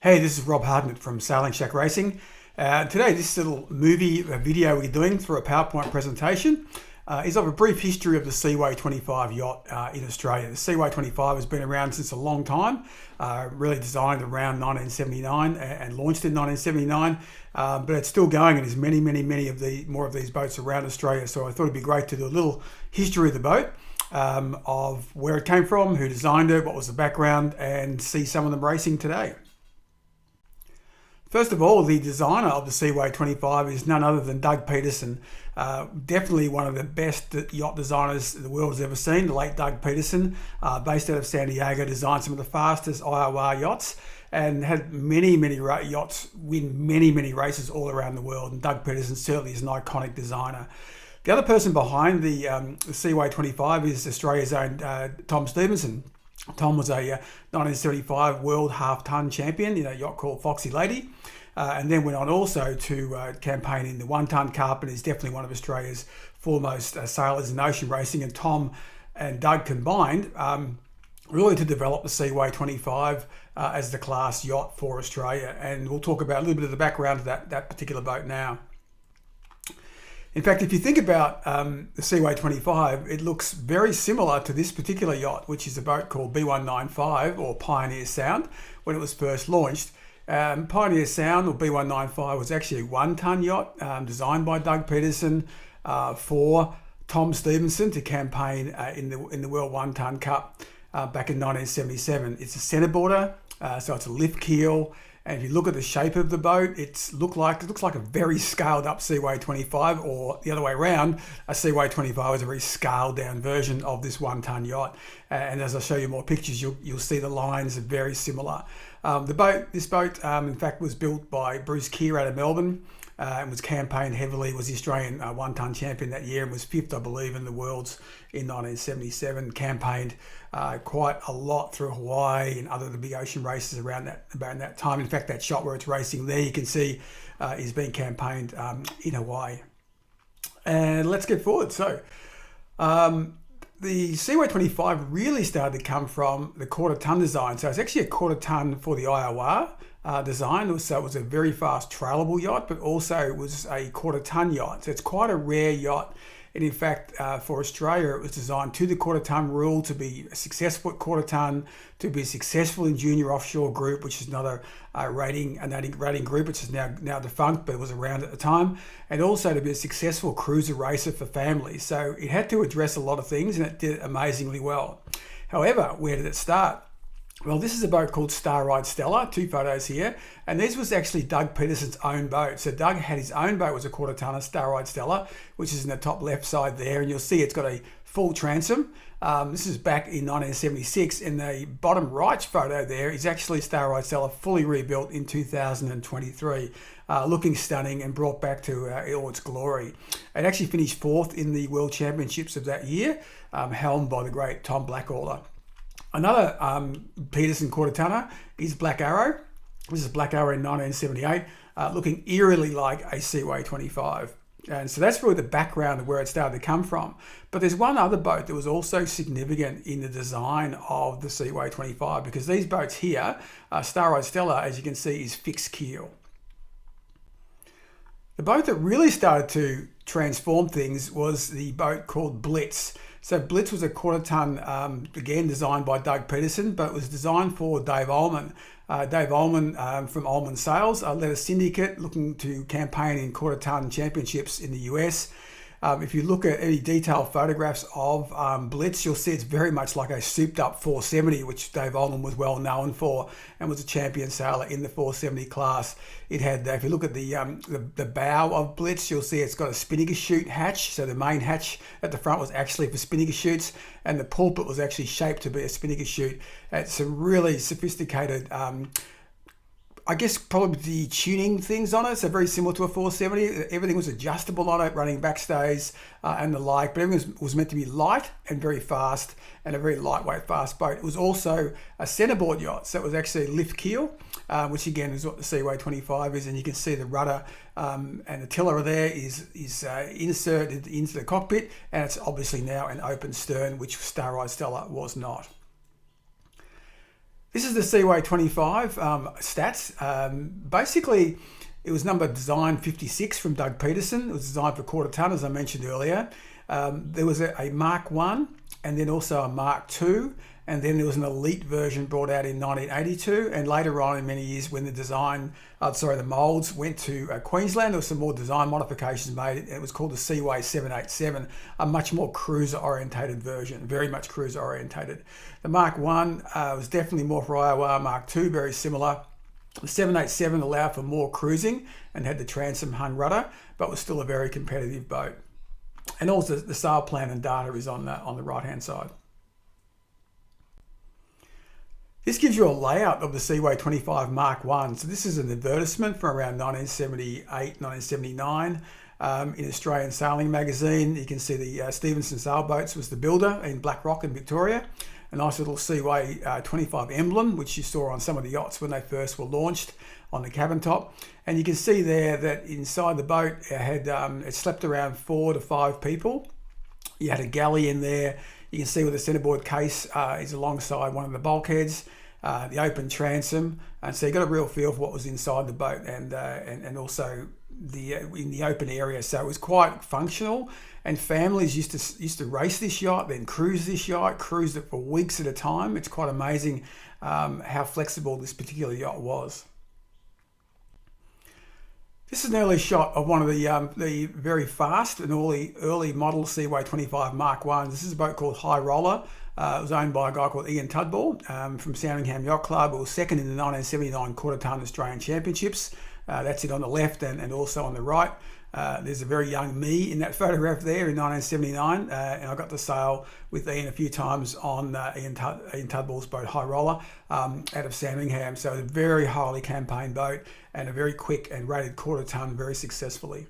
Hey, this is Rob Hardnett from Sailing Racing. Today, this little movie video we're doing through a PowerPoint presentation is of a brief history of the Seaway 25 yacht in Australia. The Seaway 25 has been around since a long time, really designed around 1979 and launched in 1979, but it's still going, and there's many more of these boats around Australia. So I thought it'd be great to do a little history of the boat, of where it came from, who designed it, what was the background, and see some of them racing today. First of all, the designer of the Seaway 25 is none other than Doug Peterson. Definitely one of the best yacht designers the world has ever seen. The late Doug Peterson, based out of San Diego, designed some of the fastest IOR yachts and had many yachts win many races all around the world. And Doug Peterson certainly is an iconic designer. The other person behind the Seaway 25 is Australia's own Tom Stephenson. Tom was a 1975 world half-ton champion in a yacht called Foxy Lady, and then went on also to campaign in the one-ton cup, and is definitely one of Australia's foremost sailors in ocean racing. And Tom and Doug combined really to develop the Seaway 25 as the class yacht for Australia. And we'll talk about a little bit of the background of that particular boat now. In fact, if you think about the Seaway 25, it looks very similar to this particular yacht, which is a boat called B195 or Pioneer Sound when it was first launched. Pioneer Sound or B195 was actually a one-ton yacht designed by Doug Peterson for Tom Stephenson to campaign in the World One-Ton Cup back in 1977. It's a centerboarder, so it's a lift keel. And if you look at the shape of the boat, it looks like a very scaled up Seaway 25, or the other way around, a Seaway 25 is a very scaled down version of this one-ton yacht. And as I show you more pictures, you'll see the lines are very similar. This boat, in fact, was built by Bruce Keir out of Melbourne, and was campaigned heavily, was the Australian one-ton champion that year, and was fifth, I believe, in the Worlds in 1977. Campaigned quite a lot through Hawaii and other of the big ocean races around that time. In fact, that shot where it's racing there, you can see is being campaigned in Hawaii. And let's get forward. So the Seaway 25 really started to come from the quarter-ton design. So it's actually a quarter-ton for the IOR design. So it was a very fast trailable yacht, but also it was a quarter-ton yacht. So it's quite a rare yacht. And in fact, for Australia, it was designed to the quarter-ton rule to be successful at quarter-ton, to be successful in junior offshore group, which is another rating group, which is now defunct, but it was around at the time, and also to be a successful cruiser racer for families. So it had to address a lot of things, and it did amazingly well. However, where did it start? Well, this is a boat called Starride Stella, two photos here, and this was actually Doug Peterson's own boat. So Doug had his own boat, was a quarter-tonner, Starride Stella, which is in the top left side there, and you'll see it's got a full transom. This is back in 1976, and the bottom right photo there is actually Starride Stella fully rebuilt in 2023, looking stunning and brought back to all its glory. It actually finished fourth in the World Championships of that year, helmed by the great Tom Blackwater. Another Peterson quarter-tonner is Black Arrow. This is Black Arrow in 1978, looking eerily like a Seaway 25. And so that's really the background of where it started to come from. But there's one other boat that was also significant in the design of the Seaway 25, because these boats here, Starride Stella, as you can see, is fixed keel. The boat that really started to transform things was the boat called Blitz. So Blitz was a quarter-ton, again designed by Doug Peterson, but it was designed for Dave Ullman. Dave Ullman from Ullman Sales led a syndicate looking to campaign in quarter-ton championships in the US. If you look at any detailed photographs of Blitz, you'll see it's very much like a souped-up 470, which Dave Ullman was well known for and was a champion sailor in the 470 class. It had, if you look at the bow of Blitz, you'll see it's got a spinnaker chute hatch. So the main hatch at the front was actually for spinnaker chutes, and the pulpit was actually shaped to be a spinnaker chute. It's some really sophisticated I guess probably the tuning things on it, so very similar to a 470. Everything was adjustable on it, running backstays and the like, but everything was meant to be light and very fast, and a very lightweight, fast boat. It was also a centerboard yacht, so it was actually a lift keel, which again is what the Seaway 25 is, and you can see the rudder and the tiller there is inserted into the cockpit, and it's obviously now an open stern, which Starride Stella was not. This is the Seaway 25 stats. Basically, it was number design 56 from Doug Peterson. It was designed for quarter ton, as I mentioned earlier. There was a Mark 1 and then also a Mark 2. And then there was an elite version brought out in 1982. And later on in many years when the molds went to Queensland, there was some more design modifications made. It was called the Seaway 787, a much more cruiser orientated version, very much cruiser orientated. The Mark 1 was definitely more for IOR. Mark 2, very similar. The 787 allowed for more cruising and had the transom hung rudder, but was still a very competitive boat. And also the sail plan and data is on the right hand side. This gives you a layout of the Seaway 25 Mark 1. So this is an advertisement from around 1978, 1979 in Australian Sailing Magazine. You can see the Stephenson Sailboats was the builder in Black Rock in Victoria. A nice little Seaway 25 emblem, which you saw on some of the yachts when they first were launched on the cabin top. And you can see there that inside the boat it slept around 4 to 5 people. You had a galley in there. You can see where the centerboard case is alongside one of the bulkheads, the open transom, and so you got a real feel for what was inside the boat and also in the open area. So it was quite functional, and families used to race this yacht, then cruise this yacht, cruised it for weeks at a time. It's quite amazing how flexible this particular yacht was. This is an early shot of one of the very fast and early model Seaway 25 Mark 1. This is a boat called High Roller. It was owned by a guy called Ian Tudball from Sandringham Yacht Club. It was second in the 1979 quarter ton Australian Championships. That's it on the left and also on the right. There's a very young me in that photograph there in 1979, and I got to sail with Ian a few times on Ian Tudball's boat High Roller out of Sandringham. So a very highly campaigned boat and a very quick and rated quarter ton very successfully.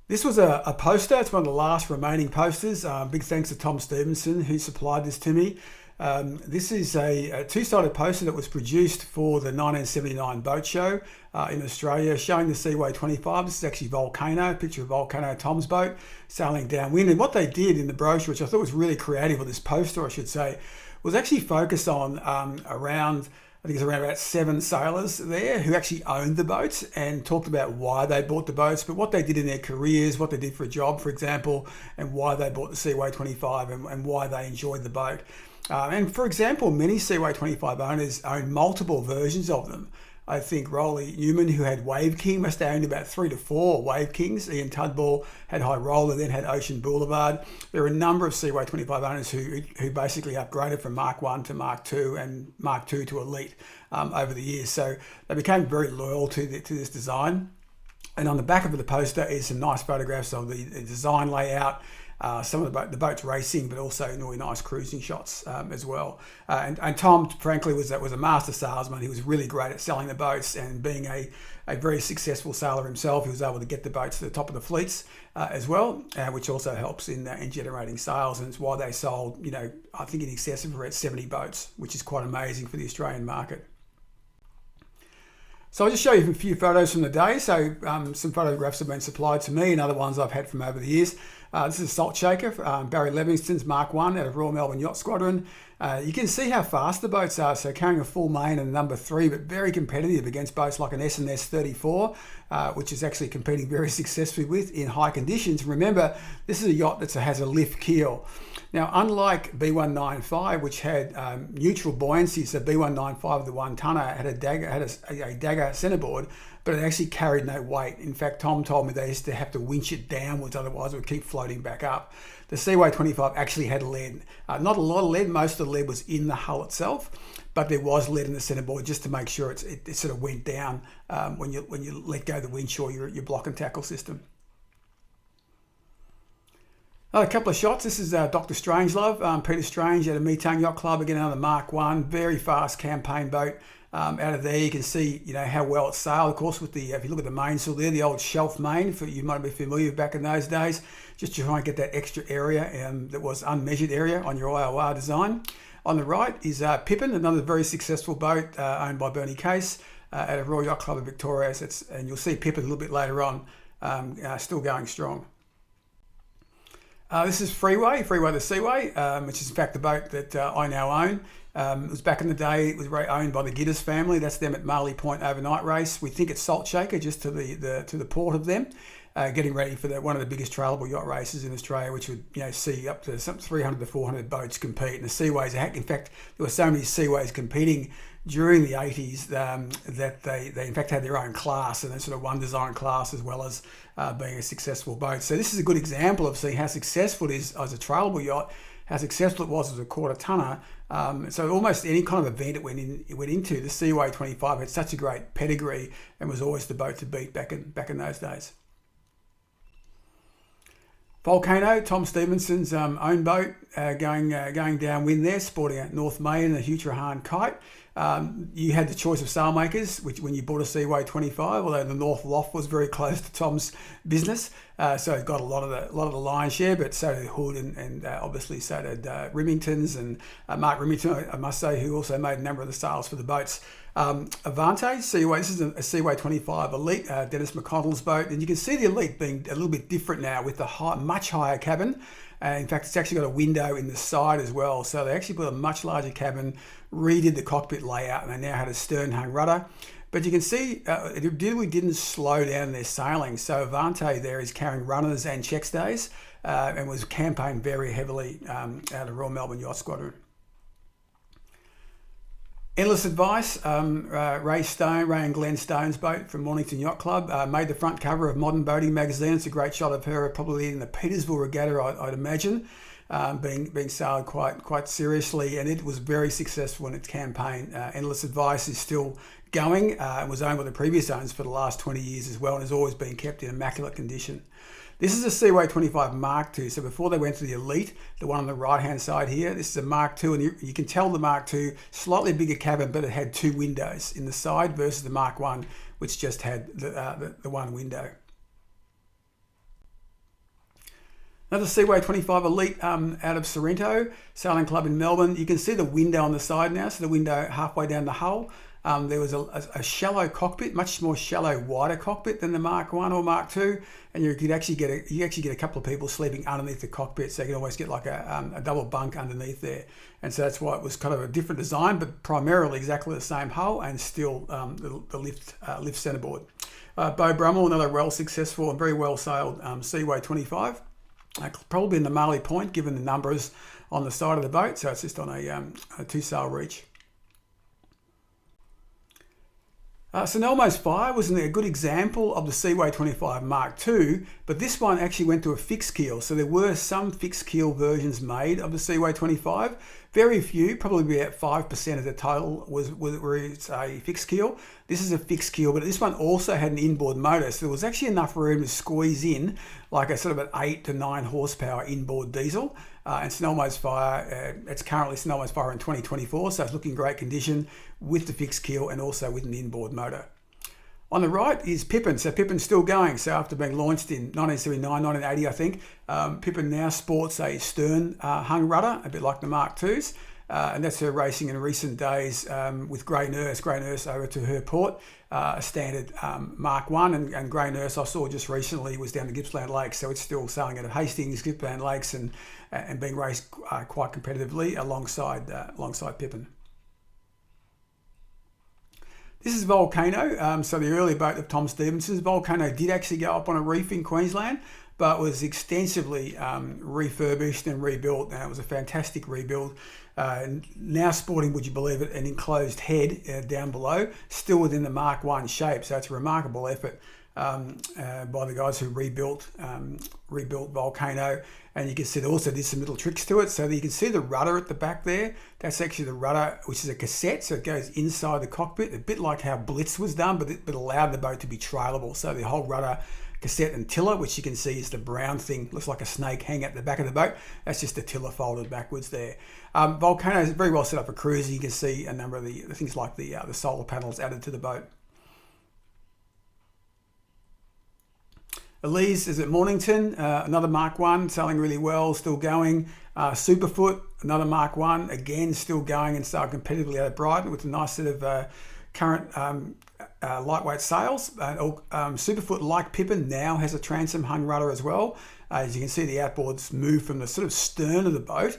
This was a poster. It's one of the last remaining posters. Big thanks to Tom Stephenson who supplied this to me. This is a two-sided poster that was produced for the 1979 boat show in Australia, showing the Seaway 25. This is actually Volcano, a picture of Volcano, Tom's boat, sailing downwind. And what they did in the brochure, which I thought was really creative, or this poster I should say, was actually focus on around about 7 sailors there who actually owned the boats and talked about why they bought the boats, but what they did in their careers, what they did for a job, for example, and why they bought the Seaway 25 and why they enjoyed the boat. And for example, many Seaway 25 owners own multiple versions of them. I think Rolly Newman, who had Wave King, must have owned about 3 to 4 Wave Kings. Ian Tudball had High Roller, then had Ocean Boulevard. There are a number of Seaway 25 owners who basically upgraded from Mark 1 to Mark 2 and Mark 2 to Elite over the years. So they became very loyal to this design. And on the back of the poster is some nice photographs of the design layout, some of the boats racing, but also really nice cruising shots as well. And Tom, frankly, was a master salesman. He was really great at selling the boats, and being a very successful sailor himself, he was able to get the boats to the top of the fleets as well, which also helps in generating sales. And it's why they sold, I think in excess of around 70 boats, which is quite amazing for the Australian market. So I'll just show you a few photos from the day. So some photographs have been supplied to me and other ones I've had from over the years. This is a salt shaker, Barry Levingston's Mark 1 out of Royal Melbourne Yacht Squadron. You can see how fast the boats are, so carrying a full main and number 3, but very competitive against boats like an S&S 34, which is actually competing very successfully with in high conditions. Remember, this is a yacht that has a lift keel. Now, unlike B195, which had neutral buoyancy, so B195, the one-tonner, had a dagger centerboard, but it actually carried no weight. In fact, Tom told me they used to have to winch it downwards, otherwise it would keep floating back up. The Seaway 25 actually had lead. Not a lot of lead, most of the lead was in the hull itself, but there was lead in the centerboard just to make sure it sort of went down when you let go of the winch or your block and tackle system. Another couple of shots. This is Dr Stangelove, Peter Strange at a Metung Yacht Club. Again, another Mark 1, very fast campaign boat. Out of there, you can see how well it sailed. Of course, with if you look at the mainsail there, the old shelf main, you might be familiar with back in those days, just to try and get that extra area that was unmeasured area on your IOR design. On the right is Pippin, another very successful boat owned by Bernie Case at a Royal Yacht Club of Victoria. And you'll see Pippin a little bit later on, still going strong. This is Freeway the Seaway, which is in fact the boat that I now own. It was back in the day, it was owned by the Gidders family. That's them at Marley Point overnight race. We think it's Salt Shaker, just to the port of them. Getting ready for one of the biggest trailable yacht races in Australia, which would see up to some 300 to 400 boats compete. And the Seaways, in fact, there were so many Seaways competing during the 80s that they in fact had their own class, and they sort of one design class as well as being a successful boat. So this is a good example of seeing how successful it is as a trailable yacht, how successful it was as a quarter tonner. So almost any kind of event it went into, the Seaway 25 had such a great pedigree and was always the boat to beat back in those days. Volcano, Tom Stephenson's own boat, going downwind there, sporting a North Main and a Hutrahan kite. You had the choice of sailmakers, which when you bought a Seaway 25, although the North Loft was very close to Tom's business, so it got a lot of the lion's share. But so did Hood and obviously so did Remington's and Mark Remington, I must say, who also made a number of the sails for the boats. Avante Seaway. This is a Seaway 25 Elite, Dennis McConnell's boat, and you can see the Elite being a little bit different now with the much higher cabin. In fact, it's actually got a window in the side as well. So they actually put a much larger cabin, redid the cockpit layout, and they now had a stern-hung rudder. But you can see it really didn't slow down their sailing. So Avante there is carrying runners and check stays and was campaigned very heavily out of Royal Melbourne Yacht Squadron. Endless Advice, Ray and Glenn Stone's boat from Mornington Yacht Club, made the front cover of Modern Boating magazine. It's a great shot of her probably in the Petersville Regatta, I'd imagine, being sailed quite seriously, and it was very successful in its campaign. Endless Advice is still going. It was owned by the previous owners for the last 20 years as well, and has always been kept in immaculate condition. This is a Seaway 25 Mark II. So before they went to the Elite, the one on the right-hand side here, this is a Mark II, and you can tell the Mark II, slightly bigger cabin, but it had two windows in the side versus the Mark I, which just had the one window. Another Seaway 25 Elite out of Sorrento, Sailing Club in Melbourne. You can see the window on the side now, so the window halfway down the hull. There was a shallow cockpit, much more shallow, wider cockpit than the Mark I or Mark II, and you could actually get a couple of people sleeping underneath the cockpit, so you can always get like a double bunk underneath there. And so that's why it was kind of a different design, but primarily exactly the same hull and still the lift centerboard. Beau Brummel, another well successful and very well sailed Seaway 25, probably in the Marley Point given the numbers on the side of the boat, so it's just on a two-sail reach. St Elmo's Fire was a good example of the Seaway 25 Mark II, but this one actually went to a fixed keel. So there were some fixed keel versions made of the Seaway 25. Very few, probably about 5% of the total was a fixed keel. This is a fixed keel, but this one also had an inboard motor. So there was actually enough room to squeeze in like a sort of an 8 to 9 horsepower inboard diesel. And St Elmo's Fire, it's currently St Elmo's Fire in 2024, so it's looking in great condition with the fixed keel and also with an inboard motor. On the right is Pippin. So Pippin's still going. So after being launched in 1979, 1980, I think, Pippin now sports a stern hung rudder, a bit like the Mark IIs. And that's her racing in recent days with Grey Nurse over to her port, a standard Mark I. And Grey Nurse I saw just recently was down to Gippsland Lakes, so it's still sailing out of Hastings, Gippsland Lakes, and being raced quite competitively alongside Pippin. This is Volcano, so the early boat of Tom Stephenson's. Volcano did actually go up on a reef in Queensland, but was extensively refurbished and rebuilt. And it was a fantastic rebuild. Now sporting, would you believe it, an enclosed head down below, still within the Mark I shape. So it's a remarkable effort by the guys who rebuilt Volcano. And you can see they also did some little tricks to it. So that you can see the rudder at the back there. That's actually the rudder, which is a cassette. So it goes inside the cockpit, a bit like how Blitz was done, but it allowed the boat to be trailable. So the whole rudder, cassette and tiller, which you can see is the brown thing, looks like a snake hanging at the back of the boat. That's just the tiller folded backwards there. Volcano is very well set up for cruising. You can see a number of the things like the solar panels added to the boat. Elise is at Mornington, another Mark I, selling really well, still going. Superfoot, another Mark I, again still going and starting competitively out of Brighton with a nice set of current lightweight sails. Superfoot, like Pippin, now has a transom hung rudder as well. As you can see, the outboards move from the sort of stern of the boat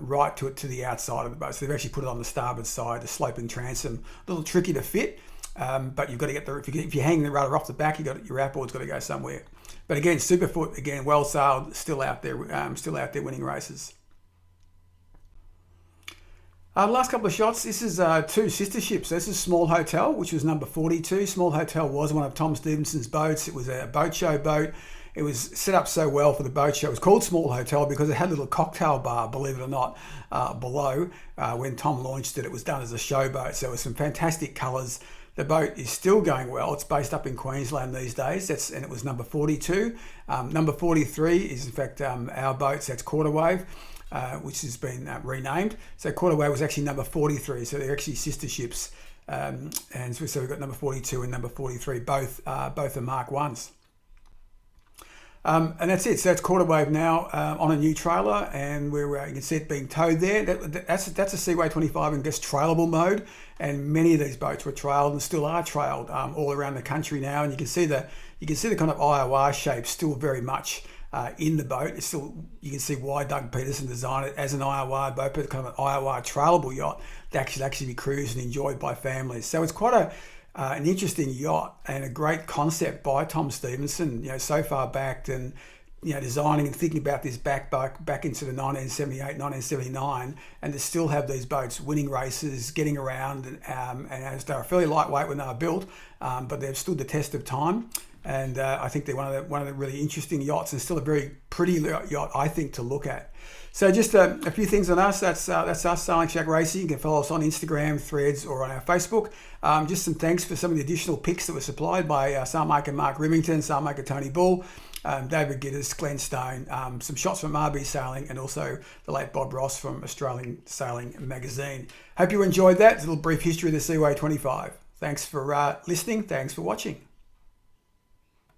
right to the outside of the boat. So they've actually put it on the starboard side, the sloping transom. A little tricky to fit, but you've got to get if you're hanging the rudder off the back, your outboard's got to go somewhere. But again, Superfoot, again, well sailed, still out there winning races. Last couple of shots. This is two sister ships. This is Small Hotel, which was number 42. Small Hotel was one of Tom Stephenson's boats. It was a boat show boat. It was set up so well for the boat show. It was called Small Hotel because it had a little cocktail bar, believe it or not, below. When Tom launched it, it was done as a show boat. So it was some fantastic colours. The boat is still going well. It's based up in Queensland these days. And it was number 42. Number 43 is in fact our boat. So that's Quarter Wave. Which has been renamed. So Quarter Wave was actually number 43. So they're actually sister ships. And so we've got number 42 and number 43, both are Mark 1s. And that's it. So that's Quarter Wave now on a new trailer, and you can see it being towed there. That's a Seaway 25 in just trailable mode, and many of these boats were trailed and still are trailed all around the country now. And you can see the kind of IOR shape still very much in the boat. It's still, you can see why Doug Peterson designed it as an IOR boat, but kind of an IOR trailable yacht that should actually be cruised and enjoyed by families. So it's quite an interesting yacht and a great concept by Tom Stephenson. So far backed and designing and thinking about this back into the 1978, 1979, and to still have these boats winning races, getting around, and as they were fairly lightweight when they were built, but they've stood the test of time. And I think they're one of the really interesting yachts, and still a very pretty yacht, I think, to look at. So just a few things on us. That's us, Sailing Shack Racing. You can follow us on Instagram, Threads, or on our Facebook. Just some thanks for some of the additional pics that were supplied by sailmaker Mark Remington, sailmaker Tony Bull, David Gidders, Glenn Stone, some shots from RB Sailing, and also the late Bob Ross from Australian Sailing Magazine. Hope you enjoyed that. It's a little brief history of the Seaway 25. Thanks for listening. Thanks for watching.